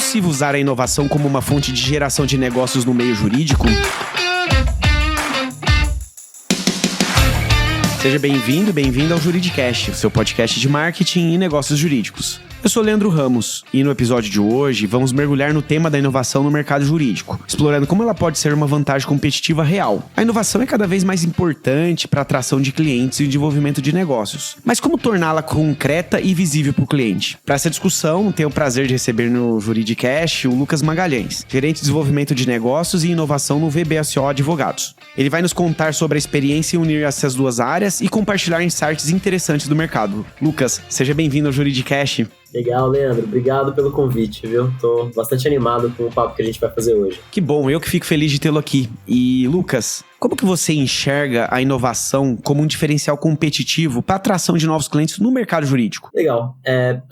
possível usar a inovação como uma fonte de geração de negócios no meio jurídico? Seja bem-vindo ao Juridicast, o seu podcast de marketing e negócios jurídicos. Eu sou Leandro Ramos e no episódio de hoje vamos mergulhar no tema da inovação no mercado jurídico, explorando como ela pode ser uma vantagem competitiva real. A inovação é cada vez mais importante para a atração de clientes e o desenvolvimento de negócios, mas como torná-la concreta e visível para o cliente? Para essa discussão, tenho o prazer de receber no Juridicast o Lucas Magalhães, gerente de desenvolvimento de negócios e inovação no VBSO Advogados. Ele vai nos contar sobre a experiência em unir essas duas áreas e compartilhar insights interessantes do mercado. Lucas, seja bem-vindo ao Juridicast. Legal, Leandro. Obrigado pelo convite, viu? Tô bastante animado com o papo que a gente vai fazer hoje. Que bom, eu que fico feliz de tê-lo aqui. E, Lucas, como que você enxerga a inovação como um diferencial competitivo para a atração de novos clientes no mercado jurídico? Legal.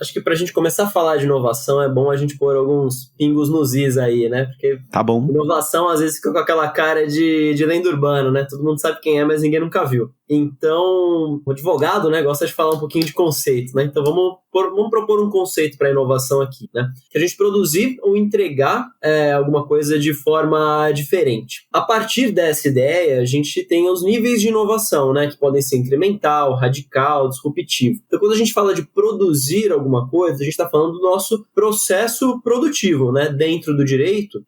Acho que para a gente começar a falar de inovação é bom a gente pôr alguns pingos nos is aí, né? Porque tá bom. Inovação às vezes fica com aquela cara de lenda urbana, né? Todo mundo sabe quem é, mas ninguém nunca viu. Então, o advogado, né, gosta de falar um pouquinho de conceito, né? Então vamos propor um conceito para inovação aqui, né? Que a gente produzir ou entregar alguma coisa de forma diferente. A partir dessa ideia, a gente tem os níveis de inovação, né? Que podem ser incremental, radical, disruptivo. Então, quando a gente fala de produzir alguma coisa, a gente está falando do nosso processo produtivo, né? Dentro do direito,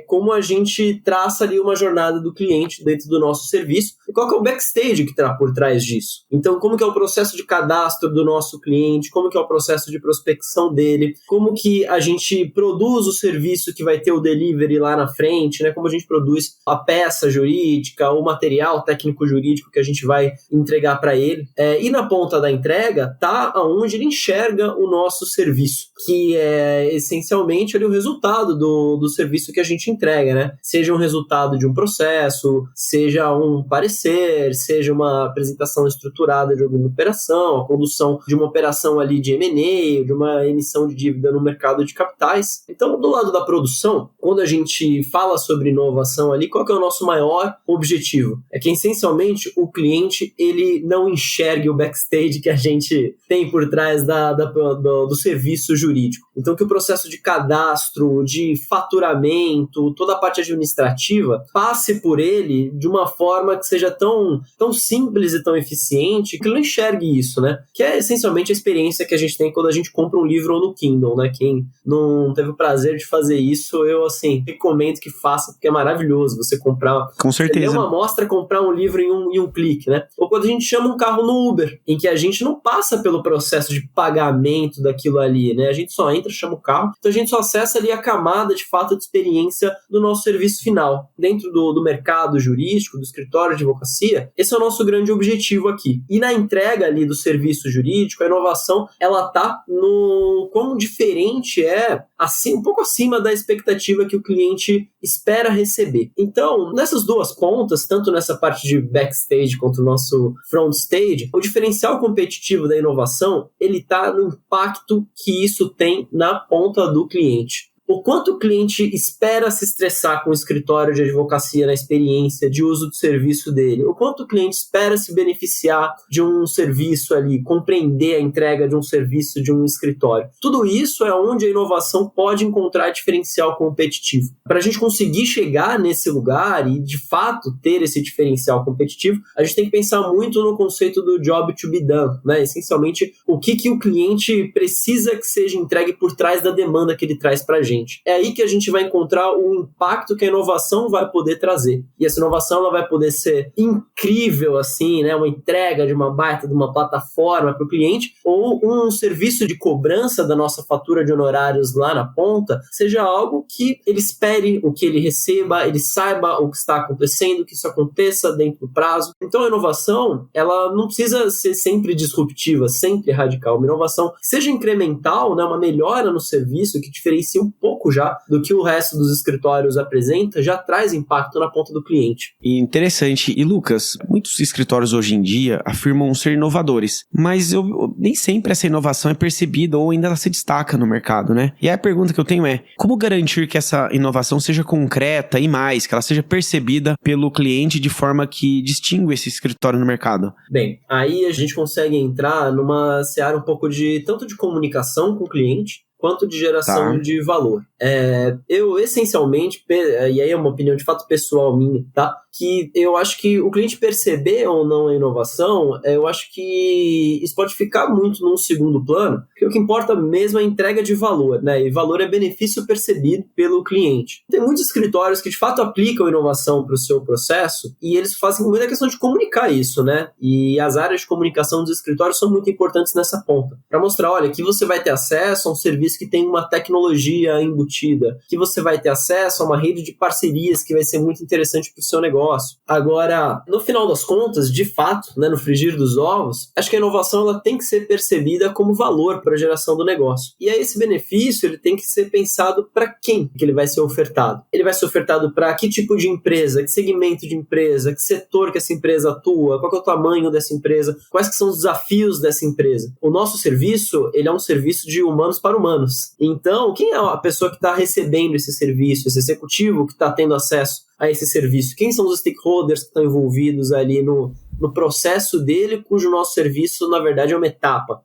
como a gente traça ali uma jornada do cliente dentro do nosso serviço e qual que é o backstage que está por trás disso. Então, como que é o processo de cadastro do nosso cliente, como que é o processo de prospecção dele, como que a gente produz o serviço que vai ter o delivery lá na frente, né? Como a gente produz a peça jurídica, o material técnico jurídico que a gente vai entregar para ele. E na ponta da entrega tá aonde ele enxerga o nosso serviço, que é essencialmente ali o resultado do serviço que a gente entrega, né? Seja um resultado de um processo, seja um parecer, seja uma apresentação estruturada de alguma operação, a condução de uma operação ali de M&A, de uma emissão de dívida no mercado de capitais. Então, do lado da produção, quando a gente fala sobre inovação ali, qual que é o nosso maior objetivo? É que, essencialmente, o cliente ele não enxergue o backstage que a gente tem por trás do serviço jurídico. Então, que o processo de cadastro, de faturamento, toda a parte administrativa, passe por ele de uma forma que seja tão simples e tão eficiente que ele não enxergue isso, né? Que é essencialmente a experiência que a gente tem quando a gente compra um livro no Kindle, né? Quem não teve o prazer de fazer isso, eu, assim, recomendo que faça, porque é maravilhoso você comprar... Com certeza. Você uma amostra, comprar um livro em um clique, né? Ou quando a gente chama um carro no Uber, em que a gente não passa pelo processo de pagamento daquilo ali, né? A gente só entra, chama o carro, então a gente só acessa ali a camada, de fato, de experiência do nosso serviço final. Dentro do mercado jurídico, do escritório de advocacia, esse é o nosso grande objetivo aqui. E na entrega ali do serviço jurídico, a inovação, ela tá no quão diferente assim, um pouco acima da expectativa que o cliente espera receber. Então, nessas duas pontas, tanto nessa parte de backstage quanto no nosso front stage, o diferencial competitivo da inovação, ele tá no impacto que isso tem na ponta do cliente. O quanto o cliente espera se estressar com o escritório de advocacia na experiência de uso do serviço dele, o quanto o cliente espera se beneficiar de um serviço ali, compreender a entrega de um serviço de um escritório. Tudo isso é onde a inovação pode encontrar diferencial competitivo. Para a gente conseguir chegar nesse lugar e, de fato, ter esse diferencial competitivo, a gente tem que pensar muito no conceito do job to be done, né? Essencialmente, o que o cliente precisa que seja entregue por trás da demanda que ele traz para a gente. É aí que a gente vai encontrar o impacto que a inovação vai poder trazer. E essa inovação ela vai poder ser incrível, assim, né? Uma entrega de uma baita, de uma plataforma para o cliente, ou um serviço de cobrança da nossa fatura de honorários lá na ponta, seja algo que ele espere, o que ele receba, ele saiba o que está acontecendo, que isso aconteça dentro do prazo. Então a inovação, ela não precisa ser sempre disruptiva, sempre radical. Uma inovação seja incremental, né? Uma melhora no serviço que diferencia um pouco já do que o resto dos escritórios apresenta, já traz impacto na ponta do cliente. Interessante. E Lucas, muitos escritórios hoje em dia afirmam ser inovadores, mas nem sempre essa inovação é percebida ou ainda ela se destaca no mercado, né? E aí a pergunta que eu tenho é, como garantir que essa inovação seja concreta e mais, que ela seja percebida pelo cliente de forma que distingue esse escritório no mercado? Bem, aí a gente consegue entrar numa seara um pouco de tanto de comunicação com o cliente, quanto de geração de valor. Eu, essencialmente, e aí é uma opinião de fato pessoal minha, tá? Que eu acho que o cliente perceber ou não a inovação, eu acho que isso pode ficar muito num segundo plano, porque o que importa mesmo é a entrega de valor, né? E valor é benefício percebido pelo cliente. Tem muitos escritórios que de fato aplicam inovação para o seu processo e eles fazem muita questão de comunicar isso, né? E as áreas de comunicação dos escritórios são muito importantes nessa ponta, para mostrar, olha, que você vai ter acesso a um serviço que tem uma tecnologia embutida, que você vai ter acesso a uma rede de parcerias que vai ser muito interessante para o seu negócio. Agora, no final das contas, de fato, né, no frigir dos ovos, acho que a inovação ela tem que ser percebida como valor para a geração do negócio. E aí esse benefício ele tem que ser pensado para quem que ele vai ser ofertado. Ele vai ser ofertado para que tipo de empresa, que segmento de empresa, que setor que essa empresa atua, qual que é o tamanho dessa empresa, quais que são os desafios dessa empresa. O nosso serviço, ele é um serviço de humanos para humanos. Então, quem é a pessoa que está recebendo esse serviço, esse executivo que está tendo acesso a esse serviço? Quem são os stakeholders que estão envolvidos ali no processo dele, cujo nosso serviço, na verdade, é uma etapa.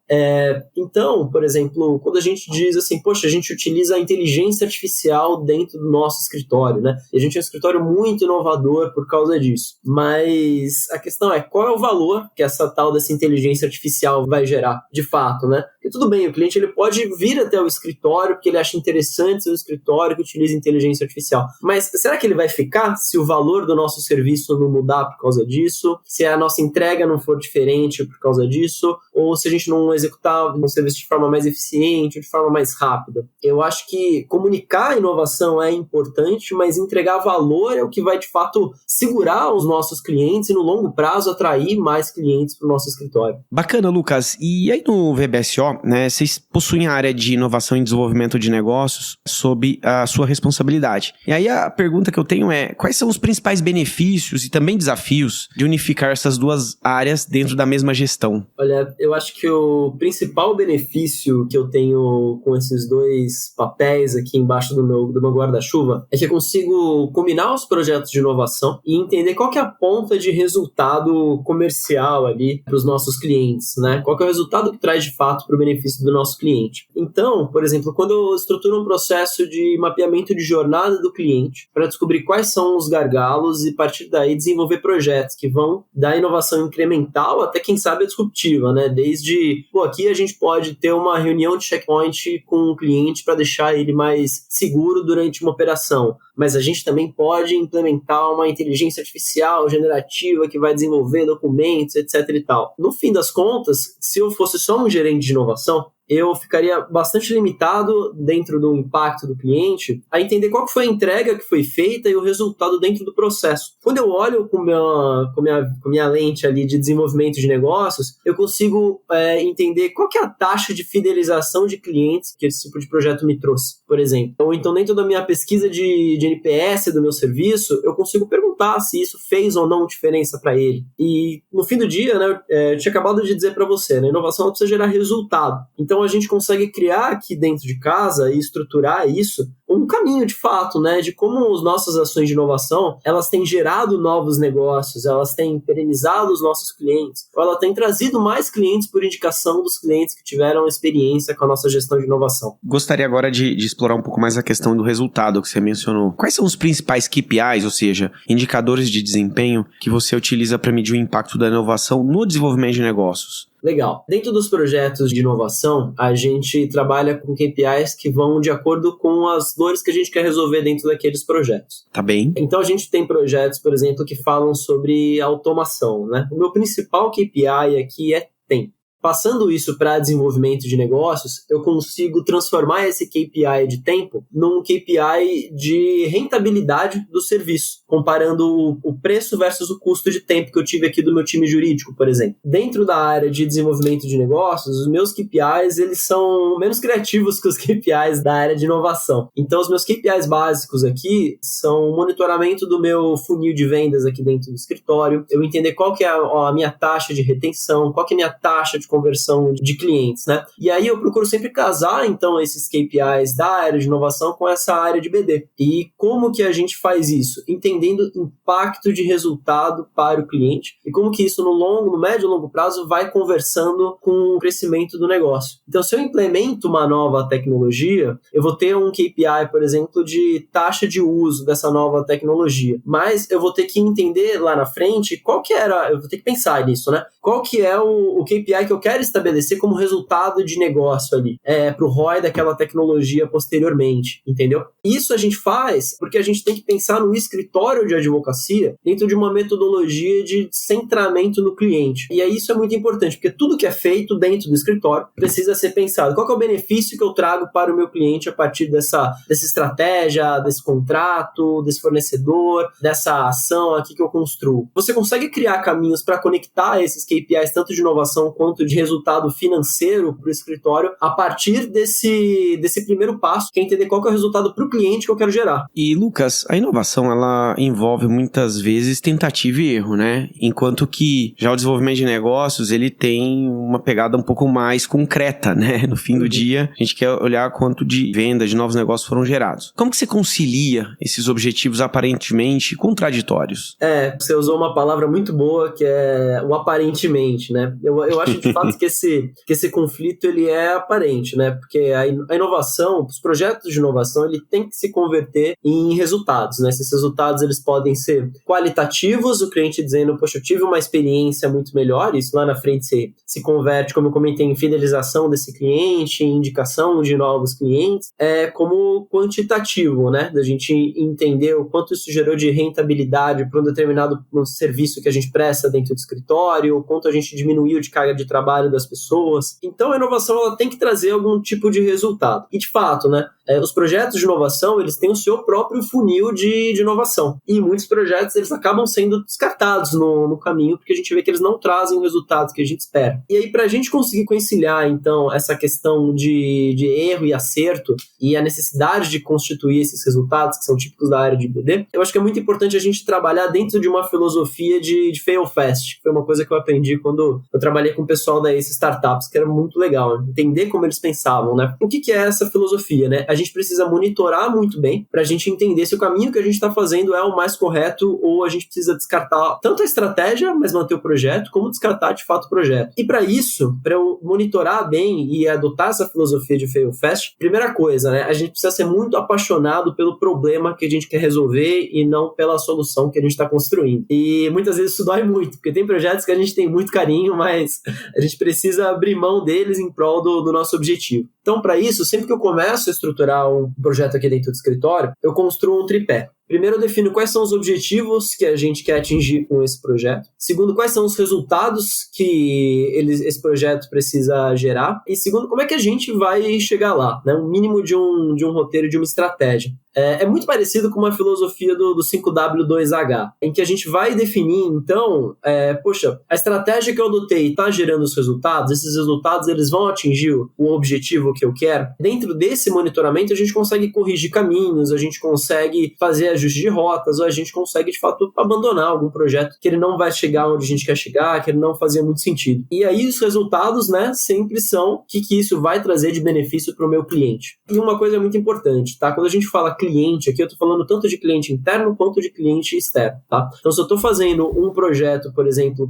Então, por exemplo, quando a gente diz assim, poxa, a gente utiliza a inteligência artificial dentro do nosso escritório, né? E a gente é um escritório muito inovador por causa disso. Mas a questão é, qual é o valor que essa tal dessa inteligência artificial vai gerar, de fato, né? Porque tudo bem, o cliente ele pode vir até o escritório porque ele acha interessante ser um escritório que utiliza inteligência artificial. Mas será que ele vai ficar se o valor do nosso serviço não mudar por causa disso? Se a nossa entrega não for diferente por causa disso, ou se a gente não executar um serviço de forma mais eficiente, de forma mais rápida. Eu acho que comunicar a inovação é importante, mas entregar valor é o que vai, de fato, segurar os nossos clientes e, no longo prazo, atrair mais clientes para o nosso escritório. Bacana, Lucas. E aí no VBSO, né, vocês possuem a área de inovação e desenvolvimento de negócios sob a sua responsabilidade. E aí a pergunta que eu tenho é, quais são os principais benefícios e também desafios de unificar essas duas áreas dentro da mesma gestão? Olha, eu acho que o principal benefício que eu tenho com esses dois papéis aqui embaixo do meu guarda-chuva é que eu consigo combinar os projetos de inovação e entender qual que é a ponta de resultado comercial ali para os nossos clientes, né? Qual que é o resultado que traz de fato para o benefício do nosso cliente. Então, por exemplo, quando eu estruturo um processo de mapeamento de jornada do cliente para descobrir quais são os gargalos e, a partir daí, desenvolver projetos que vão dar inovação incremental até, quem sabe, a disruptiva, né? Desde, aqui a gente pode ter uma reunião de checkpoint com o cliente para deixar ele mais seguro durante uma operação, mas a gente também pode implementar uma inteligência artificial generativa que vai desenvolver documentos, etc e tal. No fim das contas, se eu fosse só um gerente de inovação, eu ficaria bastante limitado dentro do impacto do cliente a entender qual foi a entrega que foi feita e o resultado dentro do processo. Quando eu olho com minha lente ali de desenvolvimento de negócios, eu consigo entender qual que é a taxa de fidelização de clientes que esse tipo de projeto me trouxe, por exemplo. Ou então, dentro da minha pesquisa de NPS do meu serviço, eu consigo perguntar se isso fez ou não diferença para ele. E no fim do dia, né, eu tinha acabado de dizer para você, né, a inovação precisa gerar resultado. Então, a gente consegue criar aqui dentro de casa e estruturar isso, um caminho de fato, né, de como as nossas ações de inovação, elas têm gerado novos negócios, elas têm perenizado os nossos clientes, ou ela tem trazido mais clientes por indicação dos clientes que tiveram experiência com a nossa gestão de inovação. Gostaria agora de explorar um pouco mais a questão do resultado que você mencionou. Quais são os principais KPIs, ou seja, indicadores de desempenho que você utiliza para medir o impacto da inovação no desenvolvimento de negócios? Legal. Dentro dos projetos de inovação, a gente trabalha com KPIs que vão de acordo com as dores que a gente quer resolver dentro daqueles projetos. Tá bem. Então, a gente tem projetos, por exemplo, que falam sobre automação, né? O meu principal KPI aqui é tempo. Passando isso para desenvolvimento de negócios, eu consigo transformar esse KPI de tempo num KPI de rentabilidade do serviço, comparando o preço versus o custo de tempo que eu tive aqui do meu time jurídico, por exemplo. Dentro da área de desenvolvimento de negócios, os meus KPIs eles são menos criativos que os KPIs da área de inovação. Então, os meus KPIs básicos aqui são o monitoramento do meu funil de vendas aqui dentro do escritório, eu entender qual que é a minha taxa de retenção, qual que é a minha taxa de conversão de clientes, né? E aí eu procuro sempre casar, então, esses KPIs da área de inovação com essa área de BD. E como que a gente faz isso? Entendendo o impacto de resultado para o cliente e como que isso no médio e longo prazo vai conversando com o crescimento do negócio. Então, se eu implemento uma nova tecnologia, eu vou ter um KPI, por exemplo, de taxa de uso dessa nova tecnologia. Mas eu vou ter que entender lá na frente eu vou ter que pensar nisso, né? Qual que é o KPI que eu quero estabelecer como resultado de negócio ali, para o ROI daquela tecnologia posteriormente, entendeu? Isso a gente faz porque a gente tem que pensar no escritório de advocacia dentro de uma metodologia de centramento no cliente. E aí isso é muito importante, porque tudo que é feito dentro do escritório precisa ser pensado. Qual que é o benefício que eu trago para o meu cliente a partir dessa estratégia, desse contrato, desse fornecedor, dessa ação aqui que eu construo? Você consegue criar caminhos para conectar esses KPIs, tanto de inovação quanto de resultado financeiro para o escritório, a partir desse primeiro passo, que é entender qual que é o resultado para o cliente que eu quero gerar. E, Lucas, a inovação, ela envolve muitas vezes tentativa e erro, né? Enquanto que já o desenvolvimento de negócios, ele tem uma pegada um pouco mais concreta, né? No fim do dia, a gente quer olhar quanto de vendas de novos negócios foram gerados. Como que você concilia esses objetivos aparentemente contraditórios? Você usou uma palavra muito boa, que é o aparentemente, né? Eu acho de fato que esse conflito, ele é aparente, né? Porque a inovação, os projetos de inovação, ele tem que se converter em resultados, né? Esses resultados, eles podem ser qualitativos, o cliente dizendo, poxa, eu tive uma experiência muito melhor, isso lá na frente se converte, como eu comentei, em fidelização desse cliente, em indicação de novos clientes, como quantitativo, né? Da gente entender o quanto isso gerou de rentabilidade para um determinado serviço que a gente presta dentro do escritório, o quanto a gente diminuiu de carga de trabalho das pessoas. Então, a inovação, ela tem que trazer algum tipo de resultado. E, de fato, né? Os projetos de inovação, eles têm o seu próprio funil de inovação. E muitos projetos, eles acabam sendo descartados no caminho, porque a gente vê que eles não trazem o resultado que a gente espera. E aí, para a gente conseguir conciliar, então, essa questão de erro e acerto e a necessidade de constituir esses resultados, que são típicos da área de BD, eu acho que é muito importante a gente trabalhar dentro de uma filosofia de fail fast. Foi uma coisa que eu aprendi quando eu trabalhei com o pessoal da Ace Startups, que era muito legal, né? Entender como eles pensavam, né? O que é essa filosofia, né? A gente precisa monitorar muito bem para a gente entender se o caminho que a gente está fazendo é o mais correto ou a gente precisa descartar tanto a estratégia, mas manter o projeto, como descartar de fato o projeto. E para isso, para eu monitorar bem e adotar essa filosofia de fail fast, primeira coisa, né? A gente precisa ser muito apaixonado pelo problema que a gente quer resolver e não pela solução que a gente está construindo. E muitas vezes isso dói muito, porque tem projetos que a gente tem muito carinho, mas a gente precisa abrir mão deles em prol do nosso objetivo. Então, para isso, sempre que eu começo a estruturar um projeto aqui dentro do escritório, eu construo um tripé. Primeiro, eu defino quais são os objetivos que a gente quer atingir com esse projeto. Segundo, quais são os resultados que esse projeto precisa gerar. E segundo, como é que a gente vai chegar lá, né? Um mínimo de um roteiro, de uma estratégia. É muito parecido com uma filosofia do 5W2H, em que a gente vai definir, então, a estratégia que eu adotei está gerando os resultados, esses resultados eles vão atingir o objetivo que eu quero. Dentro desse monitoramento, a gente consegue corrigir caminhos, a gente consegue fazer ajuste de rotas, ou a gente consegue, de fato, abandonar algum projeto que ele não vai chegar onde a gente quer chegar, que ele não fazia muito sentido. E aí, os resultados, né, sempre são o que isso vai trazer de benefício para o meu cliente. E uma coisa muito importante, tá? Quando a gente fala cliente, aqui eu tô falando tanto de cliente interno quanto de cliente externo, tá? Então, se eu tô fazendo um projeto, por exemplo,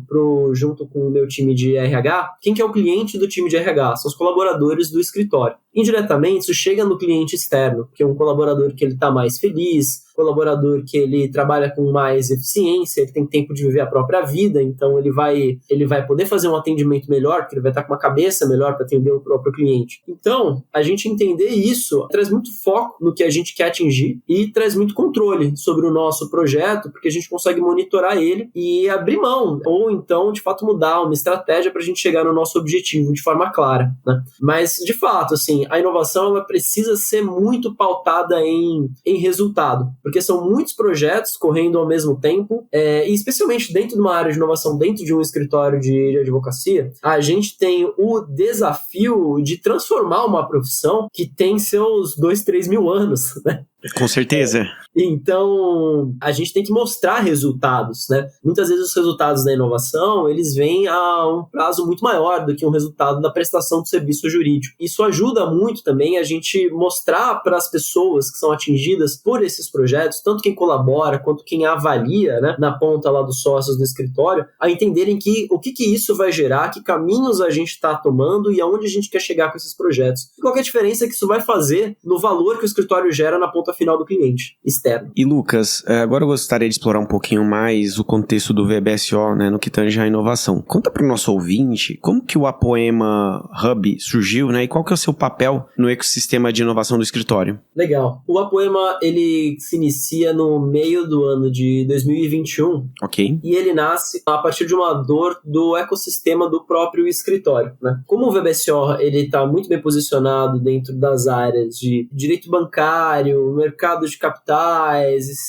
junto com o meu time de RH, quem que é o cliente do time de RH? São os colaboradores do escritório. Indiretamente, isso chega no cliente externo, que é um colaborador que ele tá mais feliz, colaborador que ele trabalha com mais eficiência, ele tem tempo de viver a própria vida, então ele vai poder fazer um atendimento melhor, porque ele vai estar com uma cabeça melhor para atender o próprio cliente. Então, a gente entender isso traz muito foco no que a gente quer atingir e traz muito controle sobre o nosso projeto, porque a gente consegue monitorar ele e abrir mão, ou então, de fato, mudar uma estratégia para a gente chegar no nosso objetivo de forma clara, né? Mas, de fato, assim, a inovação ela precisa ser muito pautada em resultado, porque são muitos projetos correndo ao mesmo tempo, e especialmente dentro de uma área de inovação, dentro de um escritório de advocacia, a gente tem o desafio de transformar uma profissão que tem seus 2-3 mil anos, né? Com certeza. Então, a gente tem que mostrar resultados, né? Muitas vezes os resultados da inovação, eles vêm a um prazo muito maior do que um resultado da prestação do serviço jurídico. Isso ajuda muito também a gente mostrar para as pessoas que são atingidas por esses projetos, tanto quem colabora quanto quem avalia, né, na ponta lá dos sócios do escritório, a entenderem o que isso vai gerar, que caminhos a gente está tomando e aonde a gente quer chegar com esses projetos. E qual que é a diferença que isso vai fazer no valor que o escritório gera na ponta final do cliente externo. E Lucas, agora eu gostaria de explorar um pouquinho mais o contexto do VBSO, né, no que tange à inovação. Conta para o nosso ouvinte como que o Apoema Hub surgiu, né, e qual que é o seu papel no ecossistema de inovação do escritório. Legal. O Apoema, ele se inicia no meio do ano de 2021. Ok. E ele nasce a partir de uma dor do ecossistema do próprio escritório, né? Como o VBSO, ele está muito bem posicionado dentro das áreas de direito bancário, mercado de capitais, esses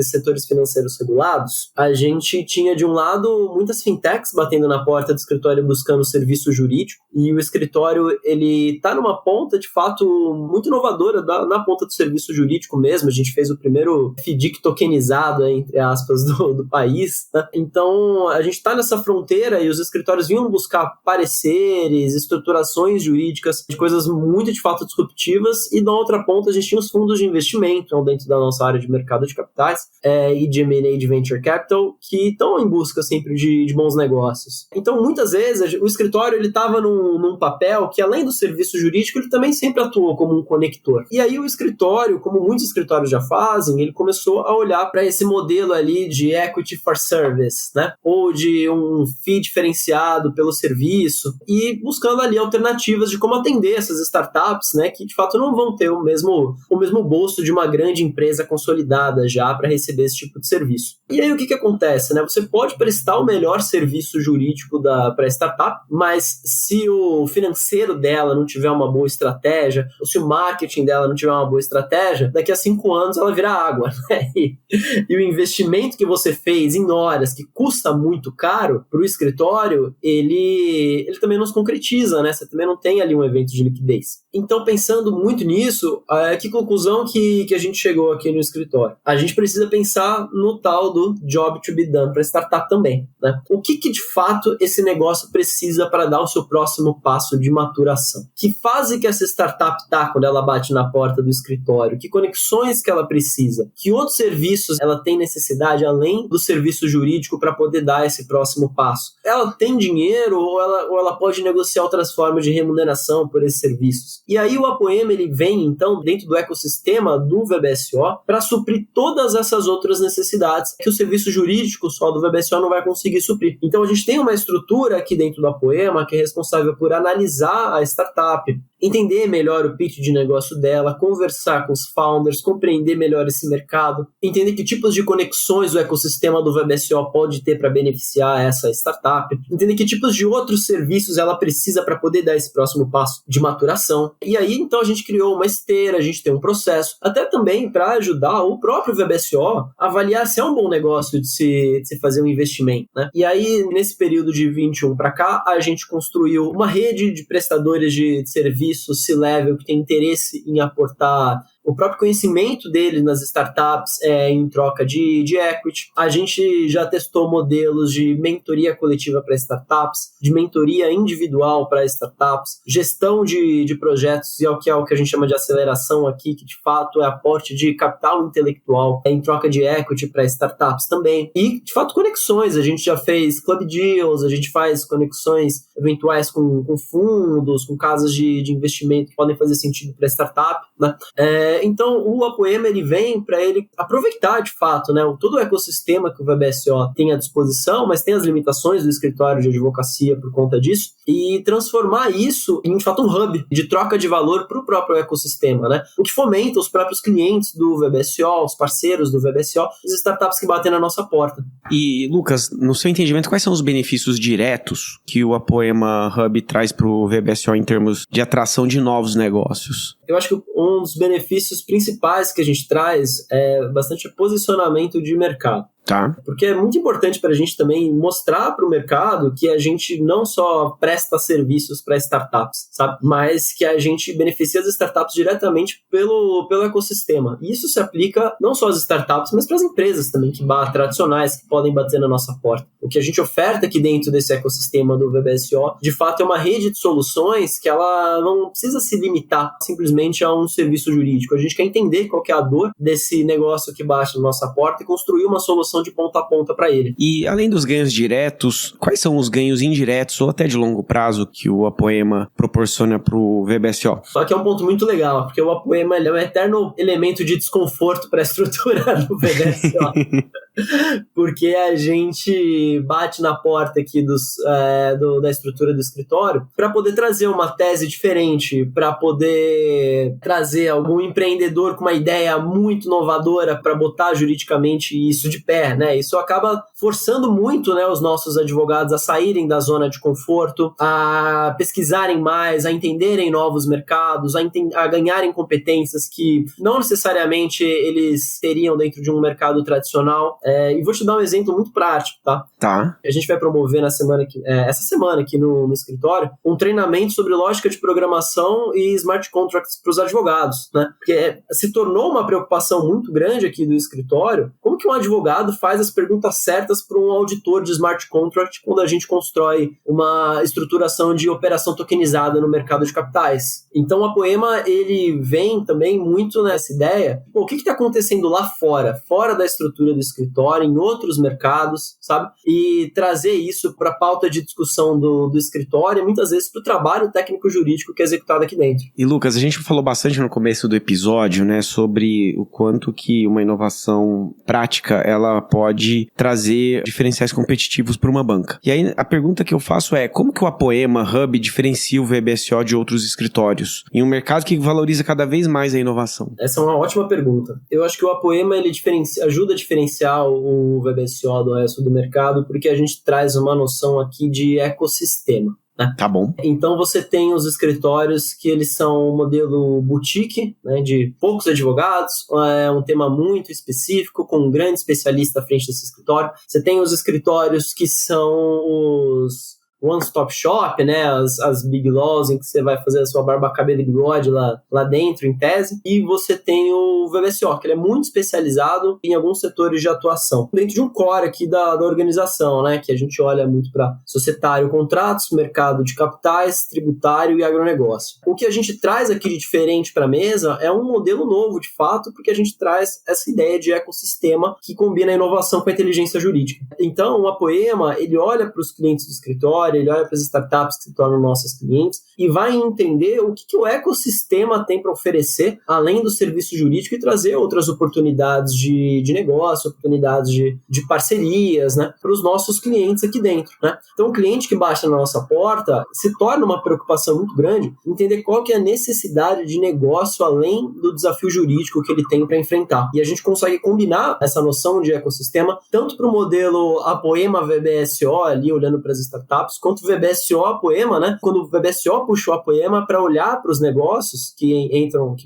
setores financeiros regulados, a gente tinha de um lado muitas fintechs batendo na porta do escritório buscando serviço jurídico, e o escritório ele está numa ponta de fato muito inovadora na ponta do serviço jurídico mesmo. A gente fez o primeiro FDIC tokenizado, entre aspas, do país, né? Então a gente está nessa fronteira e os escritórios vinham buscar pareceres, estruturações jurídicas de coisas muito de fato disruptivas, e na outra ponta a gente tinha os fundos de investimento dentro da nossa área de mercado de capitais e de M&A de Venture Capital, que estão em busca sempre de bons negócios. Então, muitas vezes, o escritório estava num papel que, além do serviço jurídico, ele também sempre atuou como um conector. E aí o escritório, como muitos escritórios já fazem, ele começou a olhar para esse modelo ali de equity for service, né? Ou de um fee diferenciado pelo serviço, e buscando ali alternativas de como atender essas startups, né? Que, de fato, não vão ter o mesmo bolso de uma grande empresa consolidada já para receber esse tipo de serviço. E aí o que acontece, né? Você pode prestar o melhor serviço jurídico para a startup, mas se o financeiro dela não tiver uma boa estratégia, ou se o marketing dela não tiver uma boa estratégia, daqui a 5 anos ela vira água, né? E o investimento que você fez em horas, que custa muito caro para o escritório, ele também não se concretiza, né? Você também não tem ali um evento de liquidez. Então, pensando muito nisso, que conclusão que a gente chegou aqui no escritório? A gente precisa pensar no tal do job to be done para startup também, né? O que de fato esse negócio precisa para dar o seu próximo passo de maturação? Que fase que essa startup está quando ela bate na porta do escritório? Que conexões que ela precisa? Que outros serviços ela tem necessidade além do serviço jurídico para poder dar esse próximo passo? Ela tem dinheiro ou ela pode negociar outras formas de remuneração por esses serviços? E aí o Apoema ele vem então dentro do ecossistema do VBSO para suprir todas essas outras necessidades que o serviço jurídico só do VBSO não vai conseguir suprir. Então a gente tem uma estrutura aqui dentro do Apoema que é responsável por analisar a startup, entender melhor o pitch de negócio dela, conversar com os founders, compreender melhor esse mercado, entender que tipos de conexões o ecossistema do VBSO pode ter para beneficiar essa startup, entender que tipos de outros serviços ela precisa para poder dar esse próximo passo de maturação. E aí, então, a gente criou uma esteira, a gente tem um processo, até também para ajudar o próprio VBSO a avaliar se é um bom negócio de se fazer um investimento, né? E aí, nesse período de 21 para cá, a gente construiu uma rede de prestadores de serviços C-Level que tem interesse em aportar o próprio conhecimento dele nas startups em troca de equity. A gente já testou modelos de mentoria coletiva para startups, de mentoria individual para startups, gestão de projetos, e que é o que a gente chama de aceleração aqui, que de fato é aporte de capital intelectual em troca de equity para startups também. E, de fato, conexões. A gente já fez club deals, a gente faz conexões eventuais com fundos, com casas de investimento que podem fazer sentido para startup, né? Então, o Apoema ele vem para ele aproveitar, de fato, né, todo o ecossistema que o VBSO tem à disposição, mas tem as limitações do escritório de advocacia por conta disso, e transformar isso em, de fato, um hub de troca de valor para o próprio ecossistema, né? O que fomenta os próprios clientes do VBSO, os parceiros do VBSO, as startups que batem na nossa porta. E, Lucas, no seu entendimento, quais são os benefícios diretos que o Apoema Hub traz para o VBSO em termos de atração de novos negócios? Eu acho que um dos benefícios principais que a gente traz é bastante posicionamento de mercado. Tá. Porque é muito importante para a gente também mostrar para o mercado que a gente não só presta serviços para startups, sabe? Mas que a gente beneficia as startups diretamente pelo ecossistema. E isso se aplica não só às startups, mas para as empresas também, tradicionais, que podem bater na nossa porta. O que a gente oferta aqui dentro desse ecossistema do VBSO, de fato, é uma rede de soluções que ela não precisa se limitar simplesmente a um serviço jurídico. A gente quer entender qual que é a dor desse negócio que bate na nossa porta e construir uma solução de ponta a ponta para ele. E além dos ganhos diretos, quais são os ganhos indiretos ou até de longo prazo que o Apoema proporciona para o VBSO? Só que é um ponto muito legal, porque o Apoema é um eterno elemento de desconforto para a estrutura do VBSO. Porque a gente bate na porta aqui da estrutura do escritório para poder trazer uma tese diferente, para poder trazer algum empreendedor com uma ideia muito inovadora para botar juridicamente isso de pé, né? Isso acaba forçando muito, né, os nossos advogados a saírem da zona de conforto, a pesquisarem mais, a entenderem novos mercados, a ganharem competências que não necessariamente eles teriam dentro de um mercado tradicional. E vou te dar um exemplo muito prático, tá? Tá. A gente vai promover essa semana aqui no escritório um treinamento sobre lógica de programação e smart contracts para os advogados, né? Porque se tornou uma preocupação muito grande aqui do escritório, como que um advogado faz as perguntas certas para um auditor de smart contract quando a gente constrói uma estruturação de operação tokenizada no mercado de capitais. Então, o Apoema, ele vem também muito nessa ideia, o que está acontecendo lá fora da estrutura do escritório, em outros mercados, sabe? E trazer isso para a pauta de discussão do escritório e muitas vezes para o trabalho técnico-jurídico que é executado aqui dentro. E Lucas, a gente falou bastante no começo do episódio, né, sobre o quanto que uma inovação prática, ela pode trazer diferenciais competitivos para uma banca. E aí a pergunta que eu faço é, como que o Apoema Hub diferencia o VBSO de outros escritórios em um mercado que valoriza cada vez mais a inovação? Essa é uma ótima pergunta. Eu acho que o Apoema, ele ajuda a diferenciar o VBSO do resto do mercado, porque a gente traz uma noção aqui de ecossistema. Tá bom. Então você tem os escritórios que eles são um modelo boutique, né, de poucos advogados, é um tema muito específico, com um grande especialista à frente desse escritório. Você tem os escritórios que são os one-stop shop, né, as big laws em que você vai fazer a sua barba, cabelo e bigode lá dentro, em tese, e você tem o VBSO, que ele é muito especializado em alguns setores de atuação, dentro de um core aqui da organização, né, que a gente olha muito para societário, contratos, mercado de capitais, tributário e agronegócio. O que a gente traz aqui de diferente para a mesa é um modelo novo, de fato, porque a gente traz essa ideia de ecossistema que combina a inovação com a inteligência jurídica. Então, o Apoema, ele olha para os clientes do escritório, ele olha para as startups que se tornam nossos clientes e vai entender o que o ecossistema tem para oferecer, além do serviço jurídico, e trazer outras oportunidades de negócio, oportunidades de parcerias, né, para os nossos clientes aqui dentro, né? Então, o cliente que baixa na nossa porta se torna uma preocupação muito grande entender qual que é a necessidade de negócio além do desafio jurídico que ele tem para enfrentar. E a gente consegue combinar essa noção de ecossistema tanto para o modelo Apoema VBSO, ali olhando para as startups, quanto o VBSO Apoema, né? Quando o VBSO puxou a Apoema para olhar para os negócios que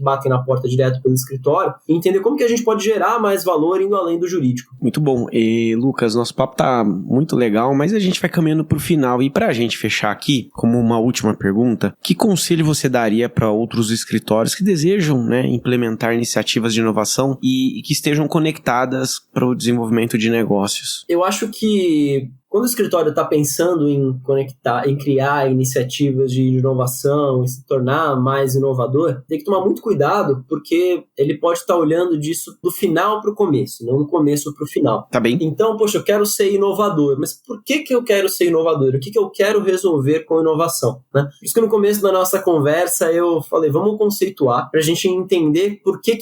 batem na porta direto pelo escritório e entender como que a gente pode gerar mais valor indo além do jurídico. Muito bom. E, Lucas, nosso papo tá muito legal, mas a gente vai caminhando pro final. E pra gente fechar aqui, como uma última pergunta, que conselho você daria para outros escritórios que desejam, né, implementar iniciativas de inovação e que estejam conectadas para o desenvolvimento de negócios? Eu acho que quando o escritório está pensando em conectar, em criar iniciativas de inovação, em se tornar mais inovador, tem que tomar muito cuidado, porque ele pode estar olhando disso do final para o começo, não do começo para o final. Tá bem. Então, poxa, eu quero ser inovador, mas por que eu quero ser inovador? O que eu quero resolver com inovação? Né? Por isso que no começo da nossa conversa eu falei, vamos conceituar para a gente entender por que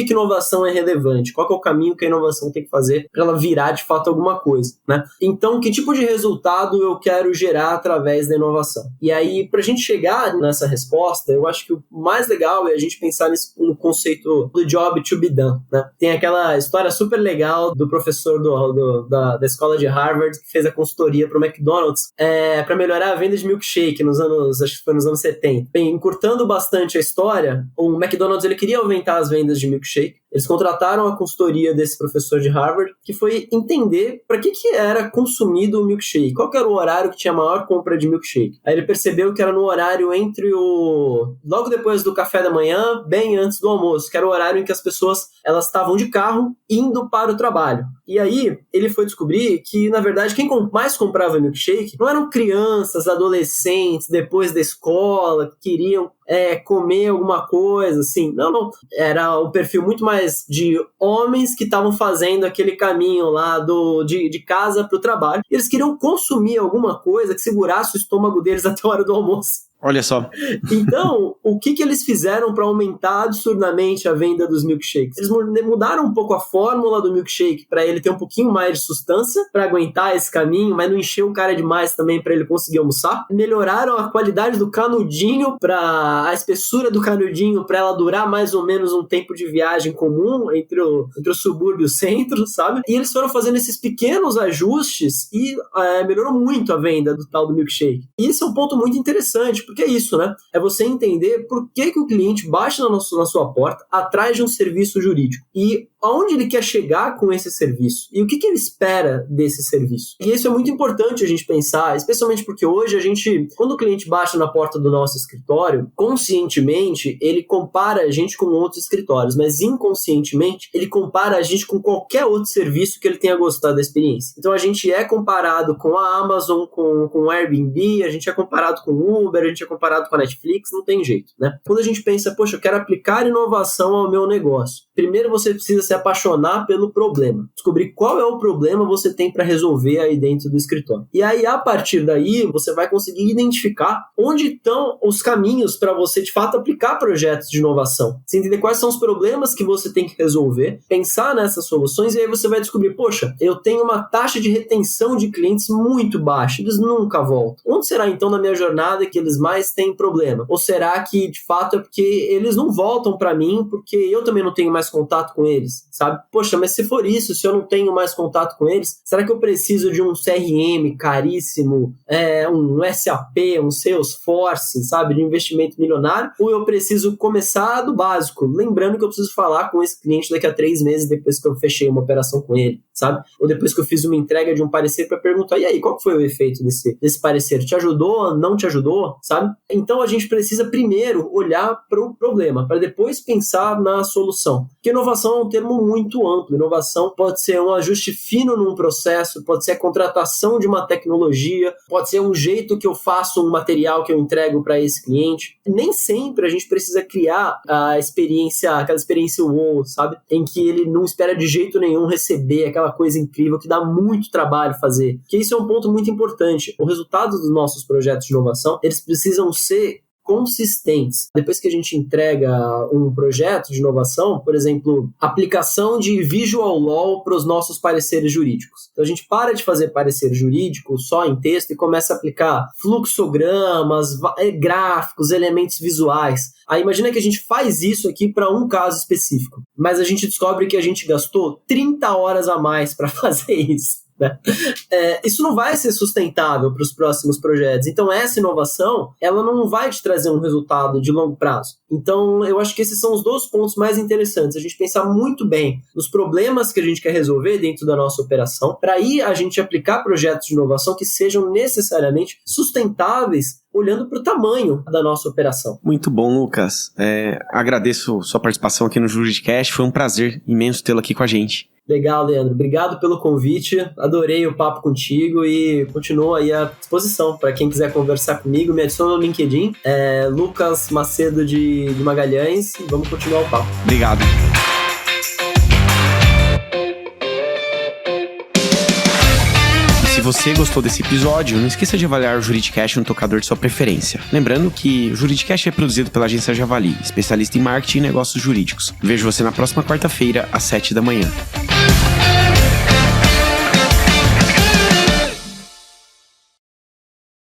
inovação é relevante, qual que é o caminho que a inovação tem que fazer para ela virar de fato alguma coisa, né? Então, que tipo de resultado eu quero gerar através da inovação? E aí, para a gente chegar nessa resposta, eu acho que o mais legal é a gente pensar no conceito do job to be done, né? Tem aquela história super legal do professor da escola de Harvard que fez a consultoria para o McDonald's para melhorar a venda de milkshake acho que foi nos anos 70. Bem, encurtando bastante a história, o McDonald's ele queria aumentar as vendas de milkshake, Eles contrataram a consultoria desse professor de Harvard, que foi entender para que era consumido o milkshake, qual que era o horário que tinha maior compra de milkshake. Aí ele percebeu que era no horário logo depois do café da manhã, bem antes do almoço, que era o horário em que as pessoas elas estavam de carro indo para o trabalho. E aí ele foi descobrir que, na verdade, quem mais comprava milkshake não eram crianças, adolescentes, depois da escola, que queriam comer alguma coisa, assim. Não. Era um perfil muito mais de homens que estavam fazendo aquele caminho lá de casa para o trabalho. E eles queriam consumir alguma coisa que segurasse o estômago deles até a hora do almoço. Olha só. Então, o que eles fizeram para aumentar absurdamente a venda dos milkshakes? Eles mudaram um pouco a fórmula do milkshake para ele ter um pouquinho mais de sustância, para aguentar esse caminho, mas não encher o cara demais também para ele conseguir almoçar. Melhoraram a qualidade do canudinho, a espessura do canudinho, para ela durar mais ou menos um tempo de viagem comum entre o subúrbio e o centro, sabe? E eles foram fazendo esses pequenos ajustes e melhorou muito a venda do tal do milkshake. E esse é um ponto muito interessante, porque é isso, né? É você entender por que o cliente bate na sua porta atrás de um serviço jurídico e aonde ele quer chegar com esse serviço e o que ele espera desse serviço. E isso é muito importante a gente pensar, especialmente porque hoje quando o cliente bate na porta do nosso escritório, conscientemente ele compara a gente com outros escritórios, mas inconscientemente ele compara a gente com qualquer outro serviço que ele tenha gostado da experiência. Então a gente é comparado com a Amazon, com o Airbnb, a gente é comparado com o Uber, a gente é comparado com a Netflix, não tem jeito, né? Quando a gente pensa, poxa, eu quero aplicar inovação ao meu negócio, primeiro você precisa se apaixonar pelo problema, descobrir qual é o problema você tem para resolver aí dentro do escritório. E aí, a partir daí, você vai conseguir identificar onde estão os caminhos para você, de fato, aplicar projetos de inovação. Você entender quais são os problemas que você tem que resolver, pensar nessas soluções, e aí você vai descobrir, poxa, eu tenho uma taxa de retenção de clientes muito baixa, eles nunca voltam. Onde será, então, na minha jornada que eles mais têm problema? Ou será que, de fato, é porque eles não voltam para mim porque eu também não tenho mais contato com eles, sabe? Poxa, mas se for isso, se eu não tenho mais contato com eles, será que eu preciso de um CRM caríssimo, um SAP, um Salesforce, sabe? De investimento milionário? Ou eu preciso começar do básico, lembrando que eu preciso falar com esse cliente daqui a 3 meses depois que eu fechei uma operação com ele, sabe? Ou depois que eu fiz uma entrega de um parecer para perguntar, e aí, qual foi o efeito desse parecer? Te ajudou? Não te ajudou? Sabe? Então a gente precisa primeiro olhar para o problema, para depois pensar na solução. Porque inovação é um termo muito amplo. Inovação pode ser um ajuste fino num processo, pode ser a contratação de uma tecnologia, pode ser um jeito que eu faço um material que eu entrego para esse cliente. Nem sempre a gente precisa criar aquela experiência wow, sabe? Em que ele não espera de jeito nenhum receber aquela coisa incrível que dá muito trabalho fazer. Porque isso é um ponto muito importante. O resultado dos nossos projetos de inovação, eles precisam ser consistentes. Depois que a gente entrega um projeto de inovação, por exemplo, aplicação de Visual Law para os nossos pareceres jurídicos. Então a gente para de fazer parecer jurídico só em texto e começa a aplicar fluxogramas, gráficos, elementos visuais. Aí imagina que a gente faz isso aqui para um caso específico, mas a gente descobre que a gente gastou 30 horas a mais para fazer isso. Isso não vai ser sustentável para os próximos projetos. Então essa inovação, ela não vai te trazer um resultado de longo prazo. Então eu acho que esses são os 2 pontos mais interessantes, a gente pensar muito bem nos problemas que a gente quer resolver dentro da nossa operação, para aí a gente aplicar projetos de inovação que sejam necessariamente sustentáveis, olhando para o tamanho da nossa operação. Muito bom, Lucas. Agradeço sua participação aqui no Juridicast, foi um prazer imenso tê-lo aqui com a gente. Legal, Leandro. Obrigado pelo convite. Adorei o papo contigo e continuo aí à disposição para quem quiser conversar comigo. Me adiciona no LinkedIn, Lucas Macedo de Magalhães, e vamos continuar o papo. Obrigado. Se você gostou desse episódio, não esqueça de avaliar o Juridicast no tocador de sua preferência. Lembrando que o Juridicast é produzido pela agência Javali, especialista em marketing e negócios jurídicos. Vejo você na próxima quarta-feira, às 7 da manhã.